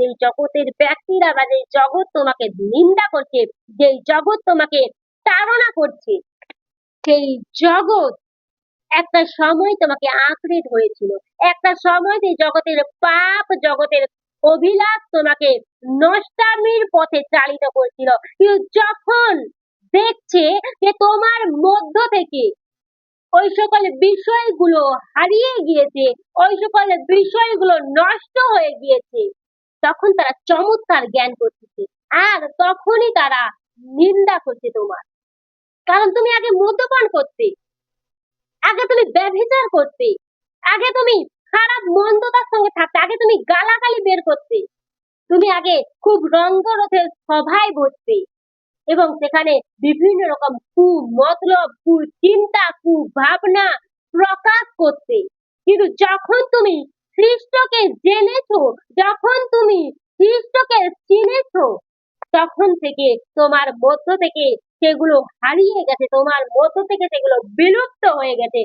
এই জগতের ব্যক্তিরা বা যে জগৎ তোমাকে নিন্দা করছে, যেই জগৎ তোমাকে তাড়না করছে, সেই জগৎ একটা সময় তোমাকে আঁকড়ে ধরেছিল। একটা সময় সেই জগতের পাপ, জগতের অভিলাষ তোমাকে নষ্টামির পথে চালিত করছিল। কিন্তু যখন দেখছে যে তোমার মধ্য থেকে ওই সকল বিষয়গুলো হারিয়ে গিয়েছে, ওই সকল বিষয়গুলো নষ্ট হয়ে গিয়েছে, তখন তারা চমৎকার জ্ঞান করতেছে, আর তখনই তারা নিন্দা করছে তোমার। কারণ তুমি আগে মদ্যপান করতে, আগে তুমি ব্যভিচার করতে, আগে তুমি খারাপ মন্দতার সঙ্গে থাকতে, আগে তুমি গালাগালি বের করতে, তুমি আগে খুব রঙ্গরথের সভায় বসতে এবং সেখানে বিভিন্ন রকম কুমতলব, কুচিন্তা, কুভাবনা প্রকাশ করতে। কিন্তু যখন তুমি খ্রিস্টকে জেনেছো, যখন তুমি খ্রিস্টকে চিনেছো, তখন থেকে তোমার মধ্য থেকে সেগুলো হারিয়ে গেছে, তোমার মধ্য থেকে সেগুলো বিলুপ্ত হয়ে গেছে।